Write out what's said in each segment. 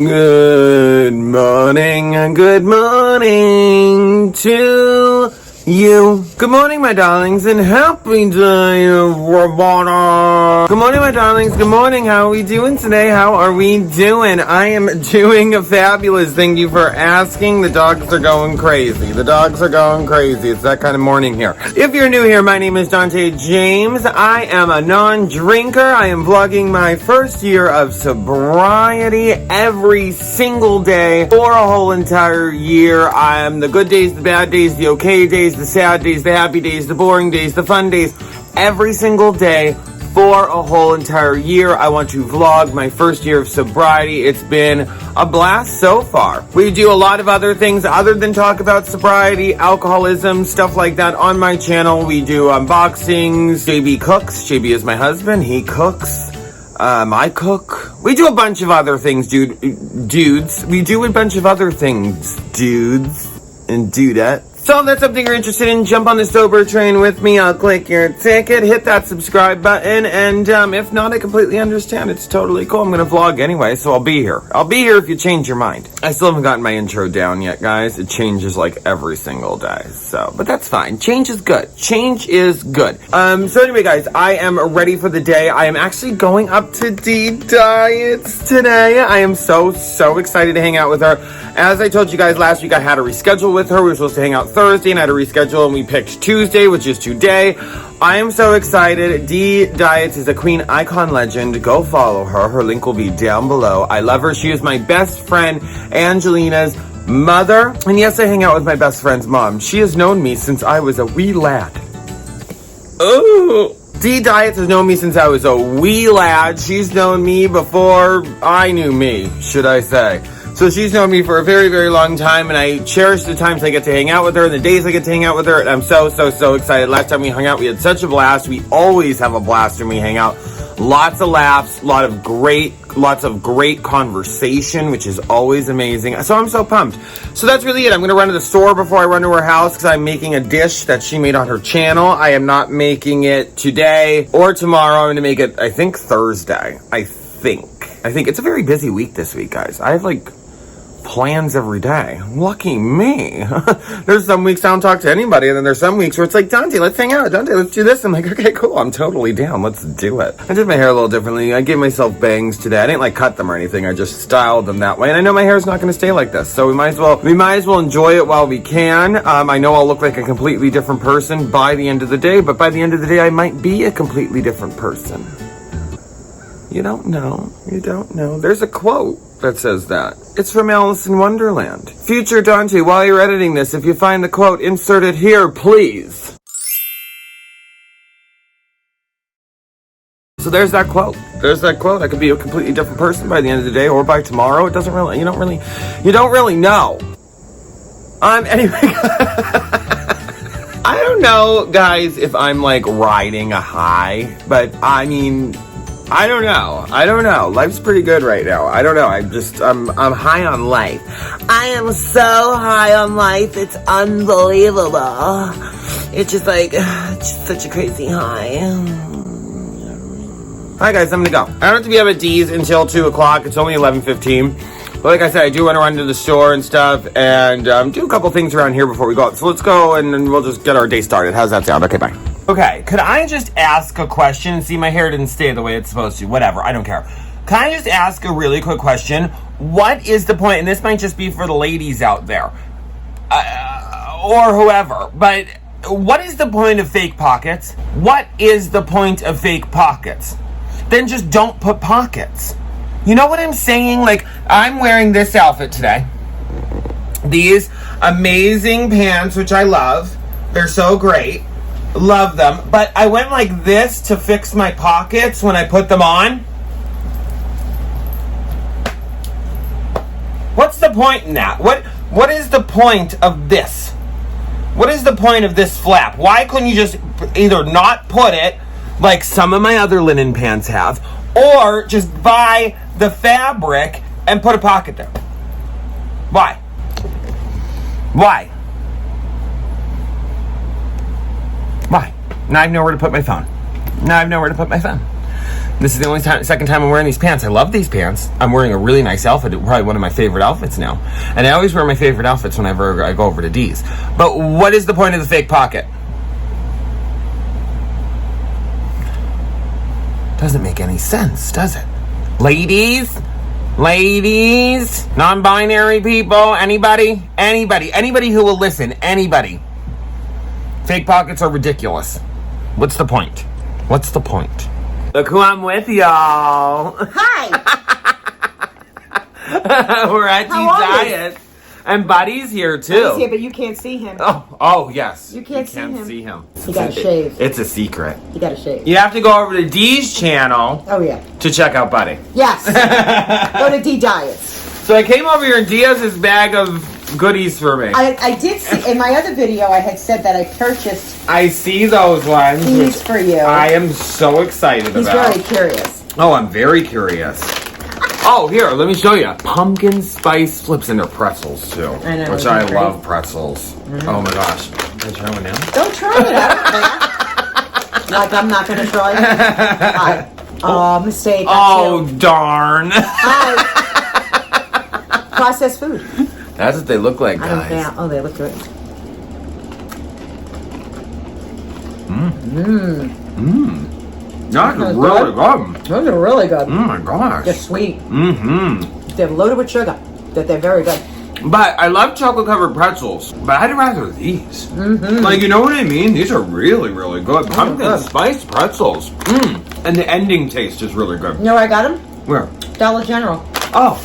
Good morning to you. Good morning, my darlings, and happy day, everybody. Good morning, my darlings. Good morning. How are we doing today? How are we doing? I am doing fabulous. Thank you for asking. The dogs are going crazy. The dogs are going crazy. It's that kind of morning here. If you're new here, my name is Dante James. I am a non-drinker. I am vlogging my first year of sobriety every single day for a whole entire year. I am the good days, the bad days, the okay days, the sad days, the happy days, the boring days, the fun days, every single day for a whole entire year. I want to vlog my first year of sobriety. It's been a blast so far. We do a lot of other things other than talk about sobriety, alcoholism, stuff like that on my channel. We do unboxings. JB cooks. JB is my husband. He cooks. I cook. We do a bunch of other things, dudes. We do a bunch of other things, dudes and dudettes. So if that's something you're interested in, jump on the sober train with me. I'll click your ticket, hit that subscribe button, and if not, I completely understand. It's totally cool. I'm going to vlog anyway, so I'll be here. I'll be here if you change your mind. I still haven't gotten my intro down yet, guys. It changes like every single day, but that's fine. Change is good. Change is good. So anyway, guys, I am ready for the day. I am actually going up to Dee Diets today. I am so excited to hang out with her. As I told you guys last week, I had to reschedule with her. We were supposed to hang out Thursday and I had to reschedule, and we picked Tuesday, which is today. I am so excited. Dee Diets is a queen icon legend. Go follow her. Her link will be down below. I love her. She is my best friend, Angelina's mother. And yes, I hang out with my best friend's mom. She has known me since I was a wee lad. Oh. Dee Diets has known me since I was a wee lad. She's known me before I knew me, should I say. So she's known me for a very long time, and I cherish the times I get to hang out with her and the days I get to hang out with her, and I'm so excited. Last time we hung out, we had such a blast. We always have a blast when we hang out. Lots of laughs, lots of great conversation, which is always amazing. So I'm so pumped. So that's really it. I'm going to run to the store before I run to her house because I'm making a dish that she made on her channel. I am not making it today or tomorrow. I'm going to make it, I think, Thursday. I think it's a very busy week this week, guys. I have plans every day. Lucky me. There's some weeks I don't talk to anybody, and then there's some weeks where it's like, Dante, let's hang out. Dante, let's do this. I'm like, okay, cool. I'm totally down. Let's do it. I did my hair a little differently. I gave myself bangs today. I didn't cut them or anything. I just styled them that way. And I know my hair is not going to stay like this, so we might as well enjoy it while we can. I know I'll look like a completely different person by the end of the day, but by the end of the day, I might be a completely different person. You don't know. You don't know. There's a quote that says that. It's from Alice in Wonderland. Future Dante, while you're editing this, if you find the quote, insert it here, please. So there's that quote. There's that quote. I could be a completely different person by the end of the day or by tomorrow. It doesn't really, you don't really know. Anyway. I don't know, guys, if I'm riding a high, but I mean, I don't know. Life's pretty good right now. I don't know. I'm high on life. I am so high on life. It's unbelievable. It's just just such a crazy high. Hi guys, I'm gonna go. I don't have to be up at Dee's until 2 o'clock. It's only 11:15. But like I said, I do want to run to the store and stuff and do a couple things around here before we go out. So let's go and then we'll just get our day started. How's that sound? Okay, bye. Okay, could I just ask a question? See, my hair didn't stay the way it's supposed to. Whatever, I don't care. Can I just ask a really quick question? What is the point, and this might just be for the ladies out there, or whoever, but what is the point of fake pockets? What is the point of fake pockets? Then just don't put pockets. You know what I'm saying? I'm wearing this outfit today. These amazing pants, which I love. They're so great. Love them. But I went like this to fix my pockets when I put them on. What's the point in that? What is the point of this? What is the point of this flap? Why couldn't you just either not put it like some of my other linen pants have, or just buy the fabric and put a pocket there? Why? Why? Now I have nowhere to put my phone. This is the only second time I'm wearing these pants. I love these pants. I'm wearing a really nice outfit. Probably one of my favorite outfits now. And I always wear my favorite outfits whenever I go over to Dee's. But what is the point of the fake pocket? Doesn't make any sense, does it? Ladies, non-binary people, anybody who will listen, anybody. Fake pockets are ridiculous. What's the point? What's the point? Look who I'm with, y'all. Hi. We're at Dee Diets. And Buddy's here, too. Buddy's here, but you can't see him. Oh, yes. You can't see him. You gotta shave. It's a secret. You gotta shave. You have to go over to Dee's channel. Oh, yeah. To check out Buddy. Yes. Go to Dee Diets. So I came over here and Dee has this bag of goodies for me. I did see, in my other video, I had said that I purchased I see those ones. these for you. I am so excited He's about. very curious. Oh, I'm very curious. Oh, here, let me show you. Pumpkin spice flips into pretzels, too. I know. Which I love pretzels. Oh, my gosh. Can I try one now? Don't try it out, man. Like I'm not going to try it. Hi. Oh, mistake. Oh, darn. Hi. Processed food. That's what they look like, I don't guys. care. Oh, they look good. That's really good. Those are really good. Oh, my gosh. They're sweet. Mm-hmm. They're loaded with sugar. They're very good. But I love chocolate-covered pretzels. But I'd rather these. Like, you know what I mean? These are really, really good. Pumpkin good. spice pretzels. And the ending taste is really good. You know where I got them? Where? Dollar General. Oh.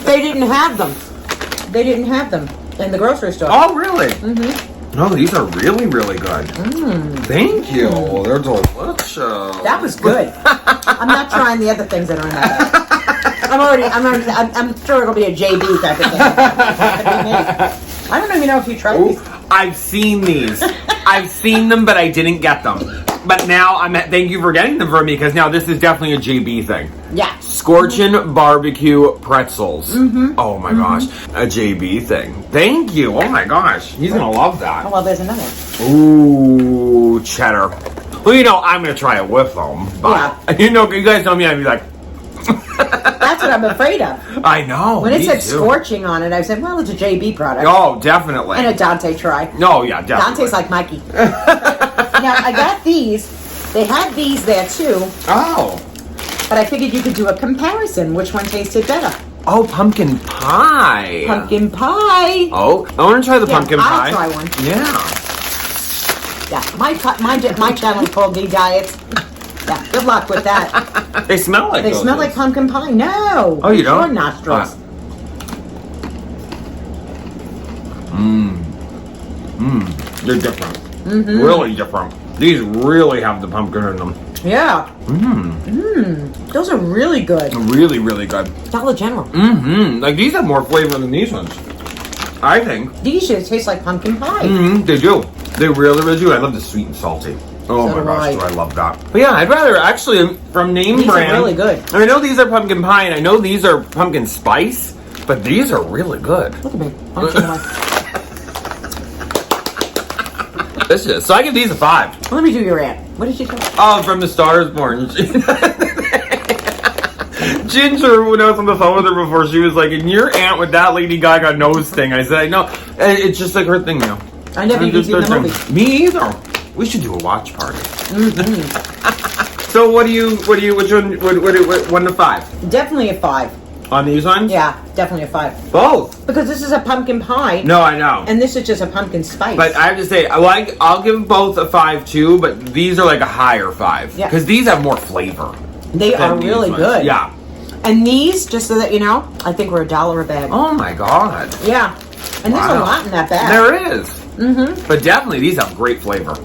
They didn't have them. They didn't have them in the grocery store. Oh, really? No, these are really, really good. Thank you. They're delicious. That was good. I'm not trying the other things that are in that. I'm sure it'll be a JB type of thing. I don't even know if you tried these. I've seen these. I've seen them, but I didn't get them. But now thank you for getting them for me, because now this is definitely a JB thing. Yeah. Scorchin' barbecue pretzels. Oh my gosh. A JB thing. Thank you. Oh my gosh. He's going to love that. Oh, well, there's another. Ooh, cheddar. Well, you know, I'm going to try it with them. But, you know, you guys know me, I'd be like... That's what I'm afraid of. I know. When it said scorching on it, I said, well, it's a JB product. Oh, definitely. And a Dante try. Oh, yeah, definitely. Dante's like Mikey. Now, I got these. They had these there, too. Oh. But I figured you could do a comparison. Which one tasted better? Oh, pumpkin pie. Pumpkin pie. Oh, I want to try the pumpkin pie. I'll try one. Yeah. Yeah, my channel is called Dee Diets. Yeah, good luck with that. They smell like They smell like pumpkin pie. No. Oh, you don't? Your nostrils. They're different. Really different. These really have the pumpkin in them. Yeah. Those are really good. Really, really good. Dollar General. Like, these have more flavor than these ones. I think. These should taste like pumpkin pie. They do. They really, really do. I love the sweet and salty. Oh So my do gosh, I. do I love that. But yeah, I'd rather actually, from name These brand. are really good. I know these are pumpkin pie, and I know these are pumpkin spice, but these are really good. Look at me. Pumpkin pie. Delicious. So I give these a 5. Let me do your aunt. What did you tell me? Oh, from the Stars Born. Ginger, when I was on the phone with her before, she was like, and your aunt with that Lady Gaga nose thing. I said, no, it's just like her thing now. I never even seen the movie. Me either. We should do a watch party. So which one, 1 to 5? Definitely a 5. On these ones? Yeah, definitely a 5. Both. Because this is a pumpkin pie. No, I know. And this is just a pumpkin spice. But I have to say, I'll give both a 5 too, but these are like a higher 5. Yeah. Because these have more flavor. They are these really ones. good. Yeah. And these, just so that you know, I think we're $1 a bag. Oh my god. Yeah. And there's a lot in that bag. There is. But definitely these have great flavor.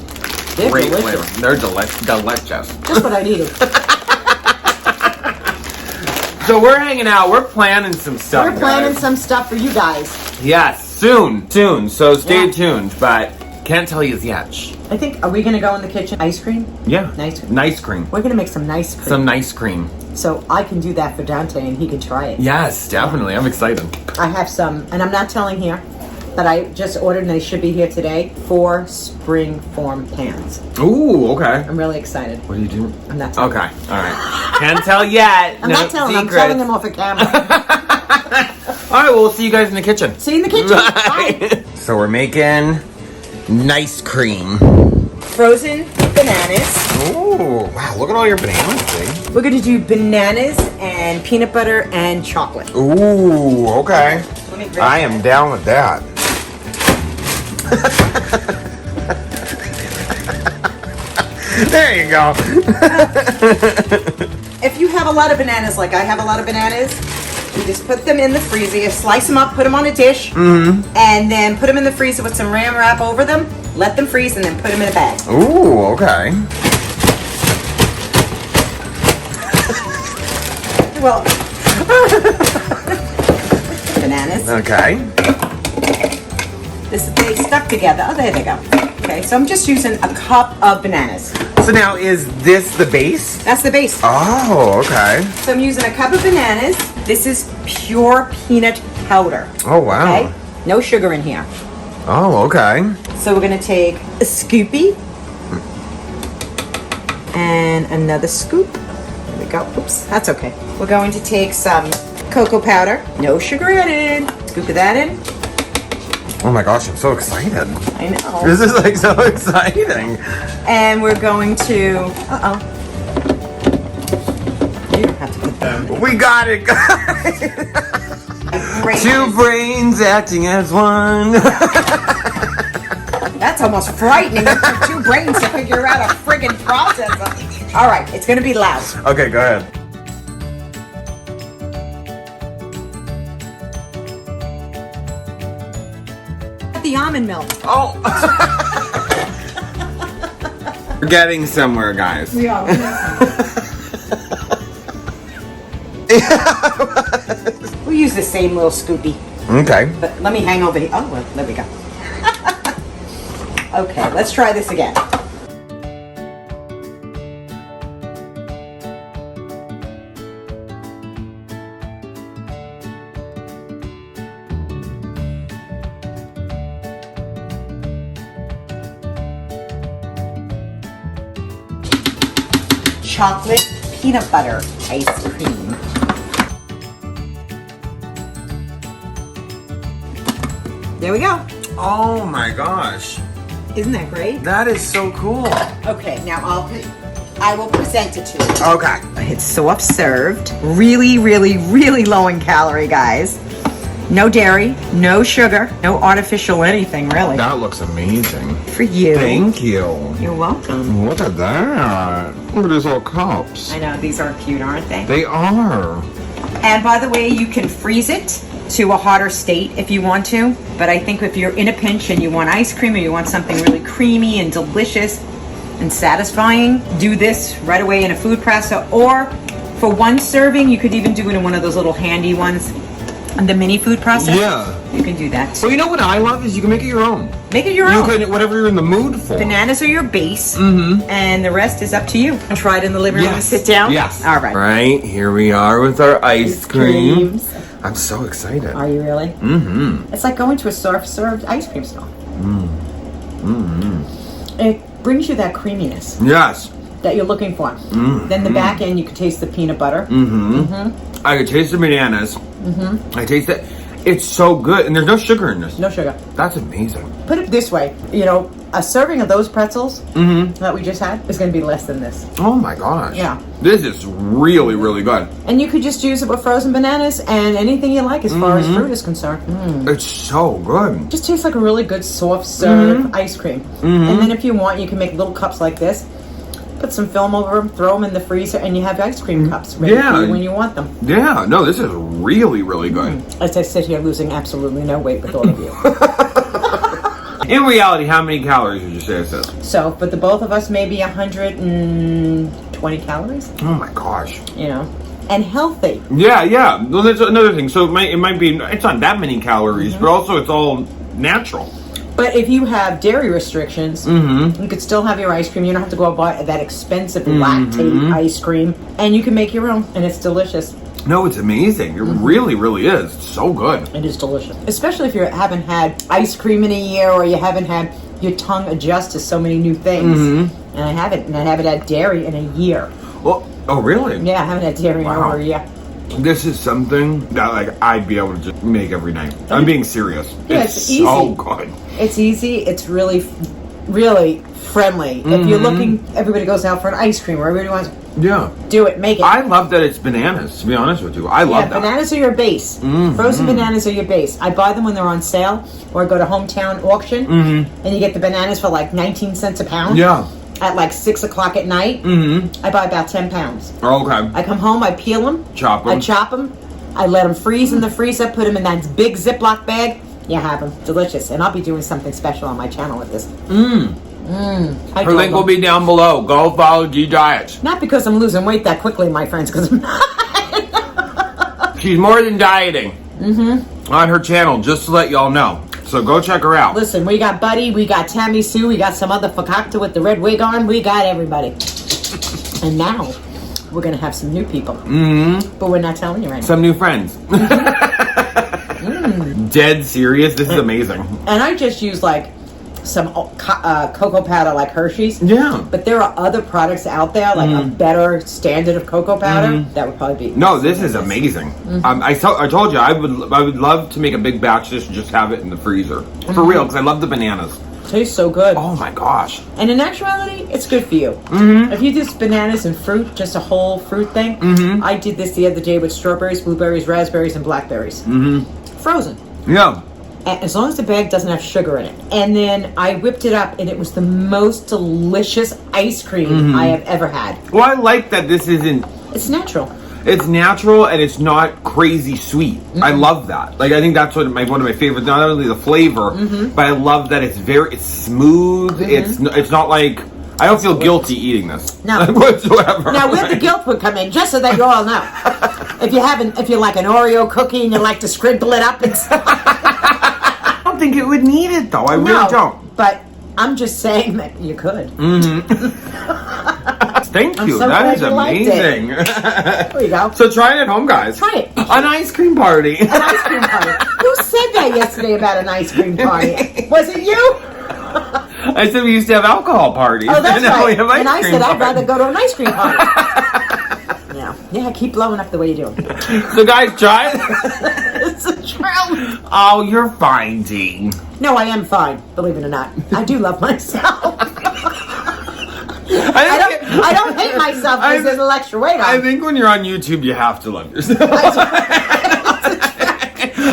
They're Great delicious. flavor. They're delicious. Just what I needed. So we're hanging out. We're planning some stuff. We're planning guys. some stuff for you guys. Yes, soon. So stay Yeah. tuned. But can't tell you yet. I think, are we going to go in the kitchen? Ice cream? Yeah. Nice. Nice cream. We're going to make some nice cream. Some nice cream. So I can do that for Dante and he can try it. Yes, definitely. I'm excited. I have some, and I'm not telling here, that I just ordered, and they should be here today. 4 spring form pans. Ooh, okay. I'm really excited. What are you doing? I'm not telling. Okay, all right. Can't tell yet. I'm not telling. I'm telling them off a camera. All right, well, we'll see you guys in the kitchen. See you in the kitchen. Bye. So we're making nice cream. Frozen bananas. Ooh, wow, look at all your bananas, babe. We're going to do bananas and peanut butter and chocolate. Ooh, okay. Let me grab I am down with that. There you go. If you have a lot of bananas, like I have a lot of bananas, you just put them in the freezer. You slice them up, put them on a dish, and then put them in the freezer with some Saran wrap over them. Let them freeze, and then put them in a bag. Ooh, okay. Well, bananas. Okay. They stuck together. Oh, there they go. Okay, so I'm just using a cup of bananas. So now, is this the base? That's the base. Oh, okay. So I'm using a cup of bananas. This is pure peanut powder. Oh, wow. Okay? No sugar in here. Oh, okay. So we're going to take a scoopy and another scoop. There we go. Oops, that's okay. We're going to take some cocoa powder. No sugar added. Scoop of that in. Oh my gosh, I'm so excited. I know. This is like so exciting. And we're going to... You don't have to put them. We got it, guys. Two brains acting as one. That's almost frightening. It took 2 brains to figure out a friggin' process. All right, it's going to be loud. Okay, go ahead. The almond milk. Oh. We're getting somewhere, guys. We are. We'll use the same little scoopy. Okay. But let me hang over here. Oh, well, there we go. Okay, let's try this again. Chocolate peanut butter ice cream. There we go. Oh my gosh. Isn't that great? That is so cool. Okay, now I will present it to you. Okay. It's soft served. Really, really, really low in calorie, guys. No dairy, no sugar, no artificial anything, really. That looks amazing. For you. Thank you. You're welcome. Look at that. Look at these little cups. I know, these are cute, aren't they? They are. And by the way, you can freeze it to a hotter state if you want to. But I think if you're in a pinch and you want ice cream or you want something really creamy and delicious and satisfying, do this right away in a food processor. Or for one serving, you could even do it in one of those little handy ones. And the mini food processor. Yeah. You can do that. Well, you know what I love is you can make it your own. Make it your You own. can, whatever you're in the mood for. Bananas are your base. And the rest is up to you. Try it in the living room and sit down. Yes. All right. Right, here we are with our ice cream. Creams. I'm so excited. Are you really? Mm-hmm. It's like going to a soft-served ice cream store. It brings you that creaminess Yes. that you're looking for. Then the back end, you can taste the peanut butter. I could taste the bananas. I taste it. It's so good. And there's no sugar in this. No sugar. That's amazing. Put it this way, you know, a serving of those pretzels that we just had is going to be less than this. Oh my gosh. Yeah. This is really, really good. And you could just use it with frozen bananas and anything you like as far as fruit is concerned. It's so good. Just tastes like a really good soft serve ice cream. And then if you want, you can make little cups like this. Put some film over them, throw them in the freezer, and you have ice cream cups ready for you when you want them. Yeah, no, this is really, really good. As I sit here losing absolutely no weight with all of you. In reality, how many calories would you say this is? So, for the both of us, maybe 120 calories, Oh my gosh. you know, and healthy. Yeah, yeah. Well, that's another thing. So it might be, it's not that many calories, but also it's all natural. But if you have dairy restrictions, you could still have your ice cream. You don't have to go buy that expensive lactate ice cream, and you can make your own, and it's delicious. No, it's amazing. It really, really is. It's so good. It is delicious. Especially if you haven't had ice cream in a year, or you haven't had your tongue adjust to so many new things. And I haven't had dairy in a year. Well, oh, really? Yeah, I haven't had dairy in over a year. This is something that, like, I'd be able to just make every night. I'm being serious. Yeah, it's easy. So good. It's easy. It's really, really friendly. If you're looking, everybody goes out for an ice cream, or everybody wants do it, make it. I love that it's bananas, to be honest with you. I love that. Bananas are your base. Frozen bananas are your base. I buy them when they're on sale, or I go to Hometown Auction, and you get the bananas for like 19 cents a pound. Yeah. At like 6 o'clock at night, I buy about 10 pounds. Okay. I come home, I peel them, Chop them. I chop them, I let them freeze in the freezer, put them in that big Ziploc bag. You have them. Delicious. And I'll be doing something special on my channel with this. Her link will be down below. Go follow Dee Diets. Not because I'm losing weight that quickly, my friends, because I'm not. She's more than dieting on her channel, just to let y'all know. So go check her out. Listen, we got Buddy, we got Tammy Sue, we got some other fakakta with the red wig on. We got everybody. And now we're going to have some new people. But we're not telling you right now. Some new friends. Dead serious. This is amazing. And I just use like some cocoa powder like Hershey's. Yeah. But there are other products out there, like a better standard of cocoa powder, that would probably be... No, this is amazing. I told you, I would love to make a big batch just have it in the freezer. For real, because I love the bananas. Tastes so good. Oh my gosh. And in actuality, it's good for you. If you do bananas and fruit, just a whole fruit thing, I did this the other day with strawberries, blueberries, raspberries, and blackberries. Frozen. Yeah. As long as the bag doesn't have sugar in it. And then I whipped it up, and it was the most delicious ice cream I have ever had. Well, I like that this isn't... It's natural. It's natural, and it's not crazy sweet. I love that. Like, I think that's one of my favorites. Not only the flavor, but I love that it's smooth. It's not like... I don't feel guilty eating this. No. Whatsoever. Now, where the guilt would come in, just so that you all know. If you like an Oreo cookie and you like to scribble it up and stuff. I don't think it would need it, though. I really don't. But I'm just saying that you could. Thank you. So that is amazing. There you go. So try it at home, guys. Try it. An ice cream party. An ice cream party. Who said that yesterday about an ice cream party? Was it you? I said we used to have alcohol parties. Oh, that's now right. we have ice And I cream said I'd parties. rather go to an ice cream party. Yeah, keep blowing up the way you do. So guys, try it. It's a trail. Oh, you're fine, Dee. No, I am fine, believe it or not. I do love myself. I don't hate myself because there's an extra weight on. I think when you're on YouTube, you have to love yourself.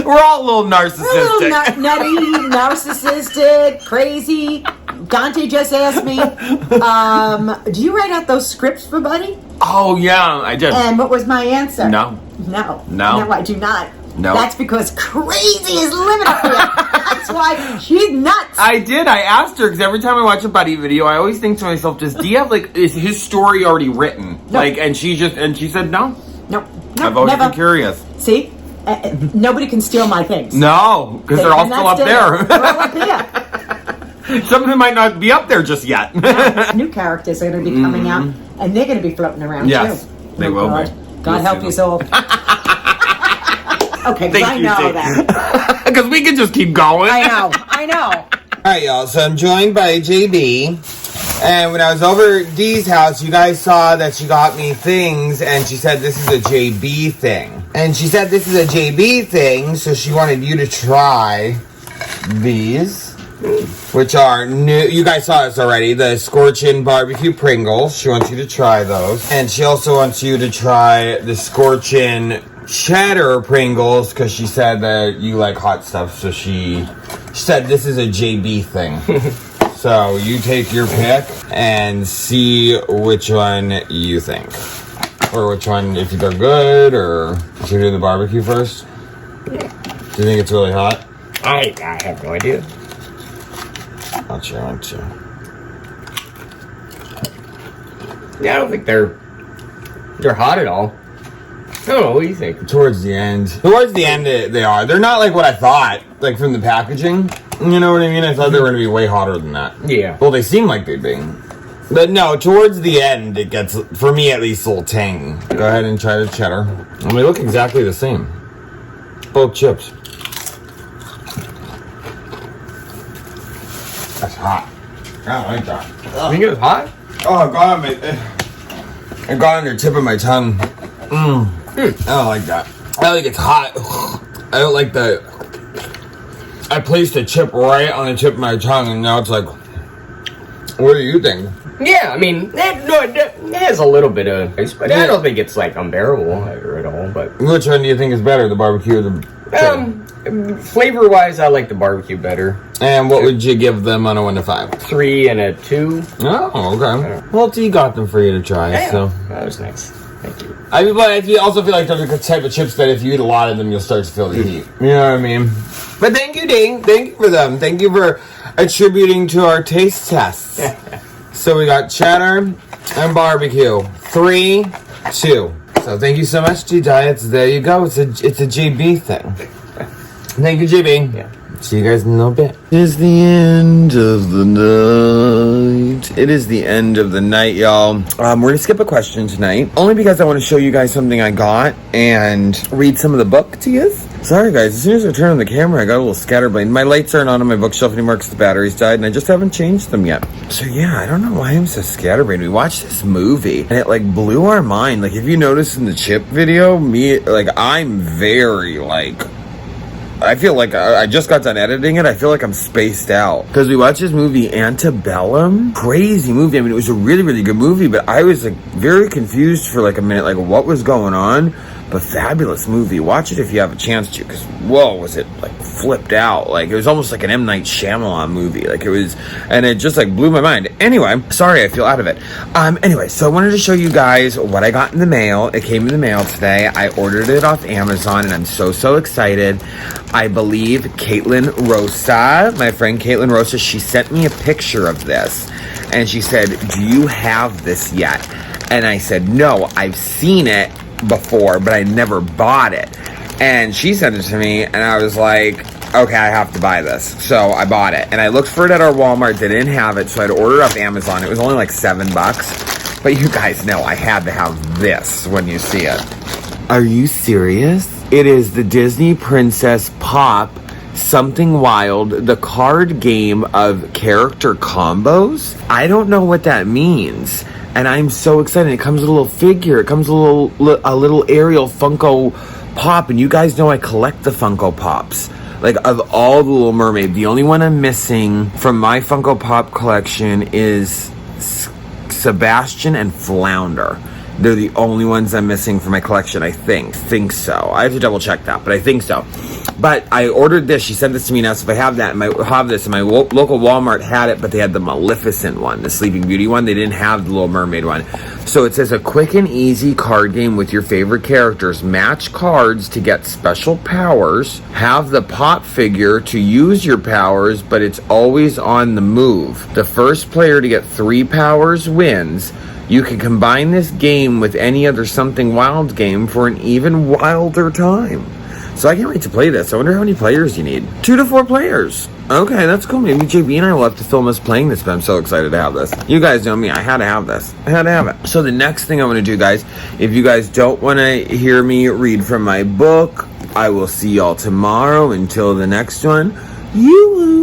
We're all a little narcissistic. We're a little nutty, narcissistic, crazy. Dante just asked me, do you write out those scripts for Buddy? Oh, yeah, I did. And what was my answer? No. No, I do not. No. That's because crazy is living up here. That's why she's nuts. I did. I asked her because every time I watch a Buddy video, I always think to myself, does Dee have is his story already written? No. And she said no. No, I've always never. been curious. See, nobody can steal my things. No, because they're all still up there. They're all up here. Some of them might not be up there just yet. New characters are going to be coming out, and they're going to be floating around yes, too. they will God. be. God help you all. Okay, because I know that. Because we can just keep going. I know. All right, y'all. So I'm joined by JB. And when I was over at Dee's house, you guys saw that she got me things, and she said this is a JB thing. And she said this is a JB thing, so she wanted you to try these, which are new. You guys saw this already, the Scorchin' Barbecue Pringles. She wants you to try those. And she also wants you to try the Scorchin' Cheddar Pringles, because she said that you like hot stuff, so she said this is a JB thing. So you take your pick and see which one you think. Or which one, if they're good, or should we do the barbecue first? Do you think it's really hot? I have no idea. I'll try one too. Yeah, I don't think they're hot at all. I don't know, what do you think? Towards the end they are. They're not like what I thought, like from the packaging. You know what I mean? I thought they were going to be way hotter than that. Yeah. Well, they seem like they'd be. But no, towards the end, it gets, for me at least, a little tang. Go ahead and try the cheddar. And they look exactly the same. Both chips. That's hot. I don't like that. You think it was hot? Oh, God, it got on the tip of my tongue. I don't like that. I think it's hot. I don't like that. I placed a chip right on the tip of my tongue, and now it's like, what do you think? Yeah, I mean, it has a little bit of taste, but I don't think it's like unbearable at all. But which one do you think is better, the barbecue or the flavor-wise, I like the barbecue better. And what would you give them on a 1 to 5? 3 and a 2. Oh, okay. Well, Dee got them for you to try, Yeah, so that was nice. Thank you. But I also feel like they're the type of chips that if you eat a lot of them, you'll start to feel the heat. You know what I mean? But thank you, Dee. Thank you for them. Thank you for attributing to our taste tests. So we got cheddar and barbecue. 3, 2. So thank you so much, Dee Diets. There you go. It's a JB thing. Thank you, JB. Yeah. See you guys in a little bit. It is the end of the night. It is the end of the night, y'all. We're gonna skip a question tonight, only because I want to show you guys something I got and read some of the book to you. Sorry, guys. As soon as I turn on the camera, I got a little scatterbrained. My lights aren't on my bookshelf anymore because the batteries died, and I just haven't changed them yet. So yeah, I don't know why I'm so scatterbrained. We watched this movie, and it like blew our mind. Like, if you notice in the chip video, I'm very I feel like I just got done editing it. I feel like I'm spaced out. Because we watched this movie, Antebellum. Crazy movie. I mean, it was a really, really good movie, but I was very confused for a minute, what was going on. But fabulous movie. Watch it if you have a chance to, because whoa, was it flipped out. It was almost like an M. Night Shyamalan movie. And it just blew my mind. Anyway, sorry, I feel out of it. Anyway, so I wanted to show you guys what I got in the mail. It came in the mail today. I ordered it off Amazon, and I'm so excited. I believe Caitlin Rosa, my friend Caitlin Rosa, she sent me a picture of this, and she said, "Do you have this yet?" And I said, "No, I've seen it before, but I never bought it." And she sent it to me, and I was like, okay, I have to buy this. So I bought it, and I looked for it at our Walmart. They didn't have it, so I had to order it off Amazon. It was only $7, but you guys know I had to have this when you see it. Are you serious? It is the Disney Princess Pop Something Wild, the card game of character combos. I don't know what that means, and I'm so excited. It comes with a little figure. It comes with a little Ariel Funko Pop, and you guys know I collect the Funko Pops. Of all the Little Mermaid, the only one I'm missing from my Funko Pop collection is Sebastian and Flounder. They're the only ones I'm missing from my collection, I think so. I have to double check that, but I think so. But I ordered this. She sent this to me now, so if I have that, and my local Walmart had it, but they had the Maleficent one, the Sleeping Beauty one. They didn't have the Little Mermaid one. So it says, a quick and easy card game with your favorite characters. Match cards to get special powers. Have the pop figure to use your powers, but it's always on the move. The first player to get 3 powers wins. You can combine this game with any other Something Wild game for an even wilder time. So I can't wait to play this. I wonder how many players you need. 2 to 4 players. Okay, that's cool. Maybe JB and I will have to film us playing this, but I'm so excited to have this. You guys know me. I had to have this. I had to have it. So the next thing I want to do, guys, if you guys don't want to hear me read from my book, I will see y'all tomorrow. Until the next one, YOO-HOO.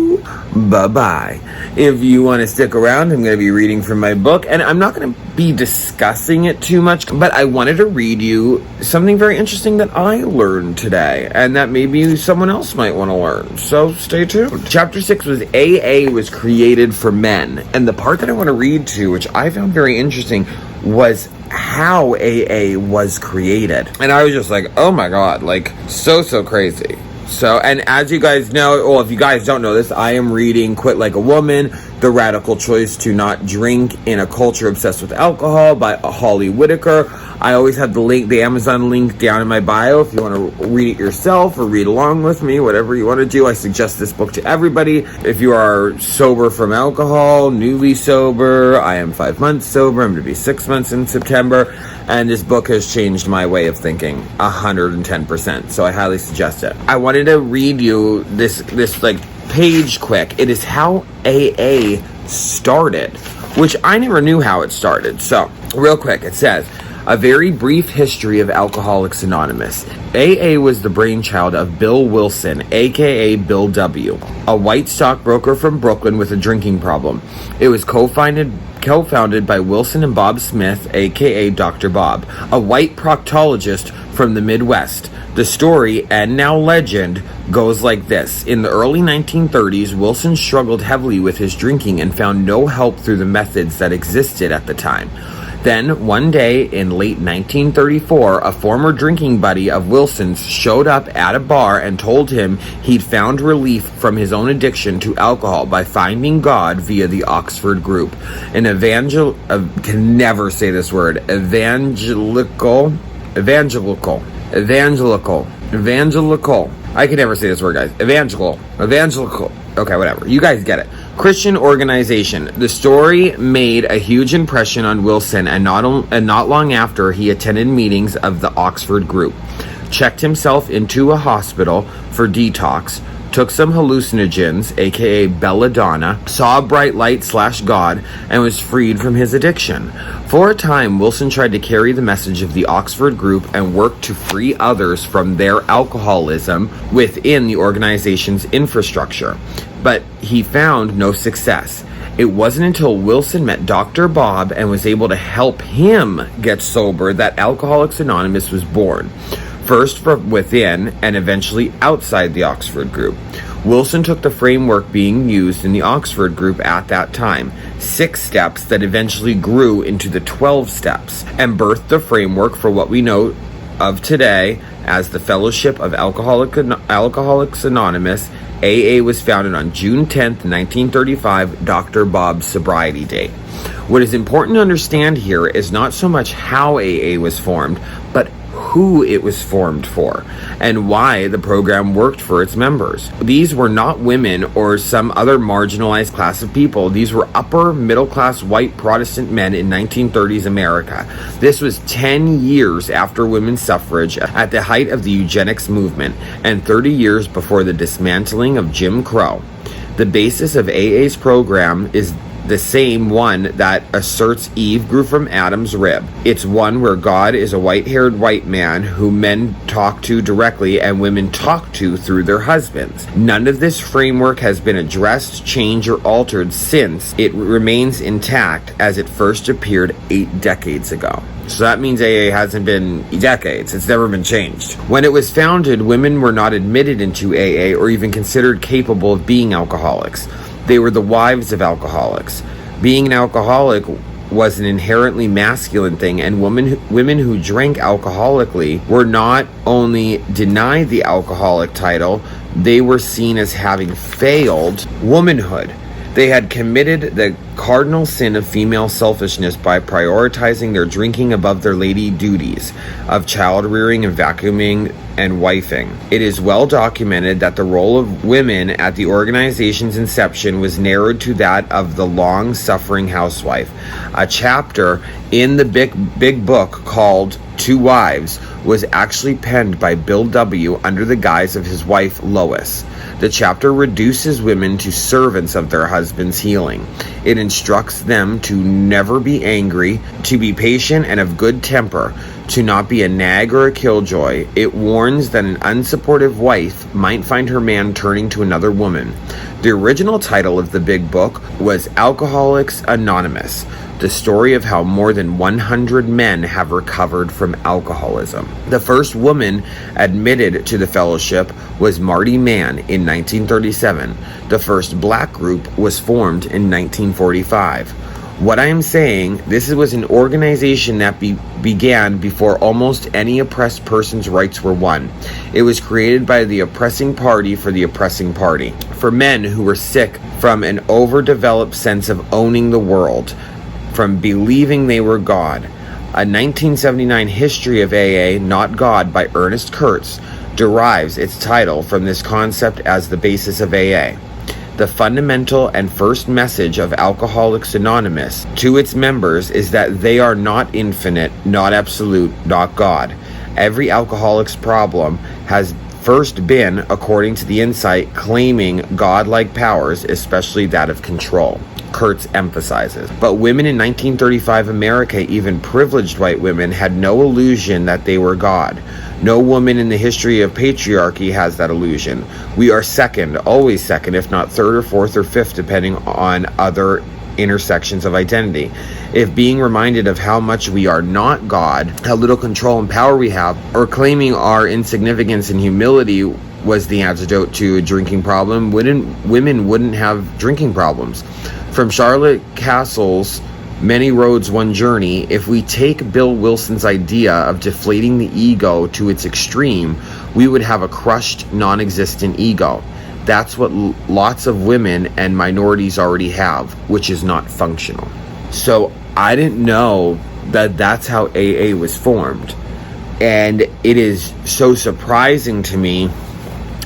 Bye-bye. If you want to stick around, I'm going to be reading from my book, and I'm not going to be discussing it too much, but I wanted to read you something very interesting that I learned today, and that maybe someone else might want to learn, so stay tuned. Chapter 6 was AA was created for men, and the part that I want to read to, which I found very interesting, was how AA was created. And I was just like, oh my god, so crazy. So, and as you guys know, well, if you guys don't know this, I am reading Quit Like a Woman, The Radical Choice to Not Drink in a Culture Obsessed with Alcohol by Holly Whitaker. I always have the Amazon link down in my bio if you want to read it yourself or read along with me, whatever you want to do. I suggest this book to everybody. If you are sober from alcohol, newly sober, I am 5 months sober, I'm going to be 6 months in September, and this book has changed my way of thinking 110%, so I highly suggest it. I wanted to read you this page quick. It is how AA started. which I never knew how it started. So, real quick, it says, a very brief history of Alcoholics Anonymous. AA was the brainchild of Bill Wilson, aka Bill W., a white stockbroker from Brooklyn with a drinking problem. It was co-founded by Wilson and Bob Smith, aka Dr. Bob, a white proctologist from the Midwest. The story, and now legend, goes like this. In the early 1930s, Wilson struggled heavily with his drinking and found no help through the methods that existed at the time. Then, one day in late 1934, a former drinking buddy of Wilson's showed up at a bar and told him he'd found relief from his own addiction to alcohol by finding God via the Oxford group. An evangelical, I can never say this word, guys. Evangelical. Okay, whatever. You guys get it. Christian organization. The story made a huge impression on Wilson, and not long after, he attended meetings of the Oxford group, checked himself into a hospital for detox, took some hallucinogens, aka belladonna, saw a bright light / God, and was freed from his addiction. For a time, Wilson tried to carry the message of the Oxford group and work to free others from their alcoholism within the organization's infrastructure, but he found no success. It wasn't until Wilson met Dr. Bob and was able to help him get sober that Alcoholics Anonymous was born. First from within and eventually outside the Oxford group. Wilson took the framework being used in the Oxford group at that time, 6 steps that eventually grew into the 12 steps, and birthed the framework for what we know of today as the Fellowship of Alcoholics Anonymous. AA was founded on June 10th, 1935, Dr. Bob's sobriety date. What is important to understand here is not so much how AA was formed, but who it was formed for, and why the program worked for its members. These were not women or some other marginalized class of people. These were upper middle class white Protestant men in 1930s America. This was 10 years after women's suffrage, at the height of the eugenics movement, and 30 years before the dismantling of Jim Crow. The basis of AA's program is the same one that asserts Eve grew from Adam's rib. It's one where God is a white-haired white man who men talk to directly and women talk to through their husbands. None of this framework has been addressed, changed, or altered since. It remains intact as it first appeared 8 decades ago. So that means AA hasn't been decades. It's never been changed. When it was founded, women were not admitted into AA or even considered capable of being alcoholics. They were the wives of alcoholics. Being an alcoholic was an inherently masculine thing, and women who drank alcoholically were not only denied the alcoholic title, they were seen as having failed womanhood. They had committed the cardinal sin of female selfishness by prioritizing their drinking above their lady duties of child rearing and vacuuming and wifing. It is well documented that the role of women at the organization's inception was narrowed to that of the long-suffering housewife. A chapter in the big book called 2 Wives was actually penned by Bill W. under the guise of his wife Lois. The chapter reduces women to servants of their husband's healing. It instructs them to never be angry, to be patient and of good temper, to not be a nag or a killjoy. It warns that an unsupportive wife might find her man turning to another woman. The original title of the big book was Alcoholics Anonymous, the story of how more than 100 men have recovered from alcoholism. The first woman admitted to the fellowship was Marty Mann in 1937. The first black group was formed in 1945. What I am saying, this was an organization that began before almost any oppressed person's rights were won. It was created by the oppressing party for the oppressing party, for men who were sick from an overdeveloped sense of owning the world, from believing they were God. A 1979 history of AA, Not God, by Ernest Kurtz, derives its title from this concept as the basis of AA. The fundamental and first message of Alcoholics Anonymous to its members is that they are not infinite, not absolute, not God. Every alcoholic's problem has first been, according to the insight, claiming God-like powers, especially that of control. Kurtz emphasizes. But women in 1935 America, even privileged white women, had no illusion that they were God. No woman in the history of patriarchy has that illusion. We are second, always second, if not third or fourth or fifth, depending on other intersections of identity. If being reminded of how much we are not God, how little control and power we have, or claiming our insignificance and humility was the antidote to a drinking problem, women wouldn't have drinking problems. From Charlotte Castle's Many Roads, One Journey, if we take Bill Wilson's idea of deflating the ego to its extreme, we would have a crushed, non-existent ego. That's what lots of women and minorities already have, which is not functional. So I didn't know that that's how AA was formed. And it is so surprising to me.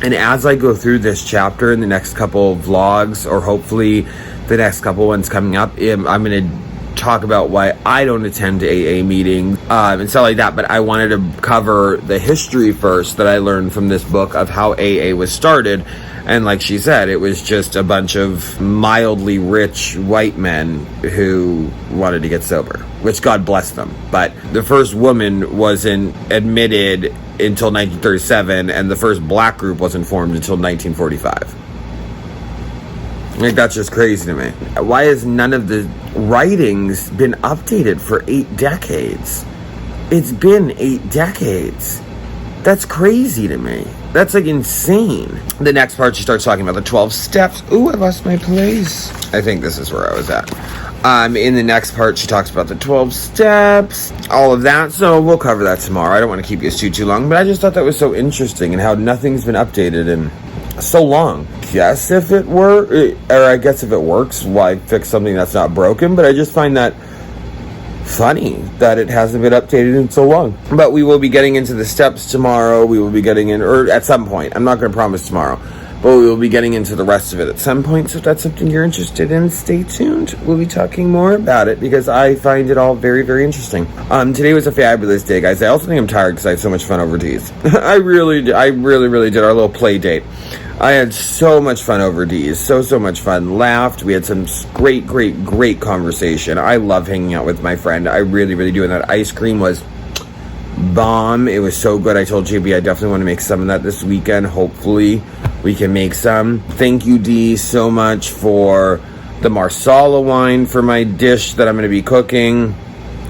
And as I go through this chapter in the next couple of vlogs, or hopefully the next couple ones coming up, I'm going to talk about why I don't attend AA meetings and stuff like that. But I wanted to cover the history first that I learned from this book of how AA was started. And like she said, it was just a bunch of mildly rich white men who wanted to get sober, which God bless them. But the first woman wasn't admitted until 1937, and the first black group wasn't formed until 1945. Like, that's just crazy to me. Why has none of the writings been updated for 8 decades? It's been 8 decades. That's crazy to me. That's like insane. The next part, she starts talking about the 12 steps. Ooh, I lost my place. I think this is where I was at. In the next part, she talks about the 12 steps, all of that. So we'll cover that tomorrow. I don't want to keep you too long, but I just thought that was so interesting and how nothing's been updated in so long. Yes, if it were, or I guess if it works, why fix something that's not broken? But I just find that funny that it hasn't been updated in so long. But we will be getting into the steps tomorrow. We will be getting in, or at some point. I'm not going to promise tomorrow, but we will be getting into the rest of it at some point. So if that's something you're interested in, stay tuned. We'll be talking more about it because I find it all very, very interesting. Today was a fabulous day, guys. I also think I'm tired because I had so much fun over Dee's. I really did. Our little play date. I had so much fun over Dee's. So much fun. Laughed. We had some great conversation. I love hanging out with my friend. I really do. And that ice cream was bomb. It was so good. I told JB I definitely want to make some of that this weekend. Hopefully we can make some. Thank you, Dee, so much for the Marsala wine for my dish that I'm going to be cooking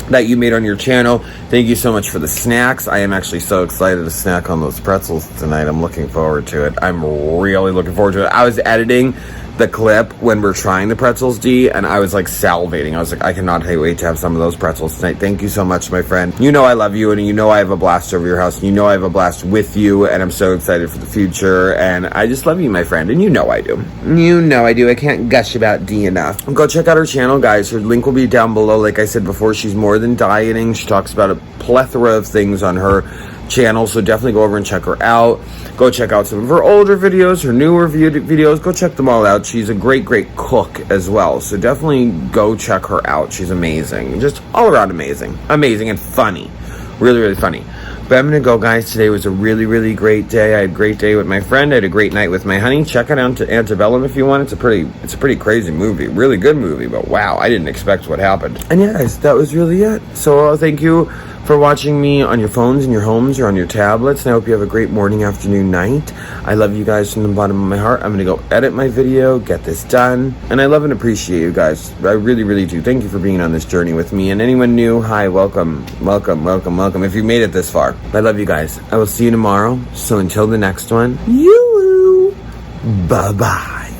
that you made on your channel. Thank you so much for the snacks. I am actually so excited to snack on those pretzels tonight. I'm looking forward to it. I'm really looking forward to it. I was editing the clip when we're trying the pretzels, Dee, and I was like salivating. I was like, I cannot wait to have some of those pretzels tonight. Thank you so much, my friend. You know I love you, and you know I have a blast over your house, and you know I have a blast with you, and I'm so excited for the future, and I just love you, my friend, and you know I do. You know I do. I can't gush about Dee enough. Go check out her channel, guys. Her link will be down below. Like I said before, she's more than dieting. She talks about a plethora of things on her channel, so definitely go over and check her out. Go check out some of her older videos, her newer videos. Go check them all out. She's a great cook as well, so definitely go check her out. She's amazing, just all around amazing and funny, really funny. But I'm gonna go, guys. Today was a really great day. I had a great day with my friend. I had a great night with my honey. Check it out to Antebellum if you want. It's a pretty crazy movie, really good movie, but wow, I didn't expect what happened. And yeah, guys, that was really it. So thank you for watching me on your phones, in your homes, or on your tablets. And I hope you have a great morning, afternoon, night. I love you guys from the bottom of my heart. I'm going to go edit my video, get this done. And I love and appreciate you guys. I really do. Thank you for being on this journey with me. And anyone new, hi, welcome. If you made it this far. I love you guys. I will see you tomorrow. So until the next one, YOO-HOO. Bye-bye.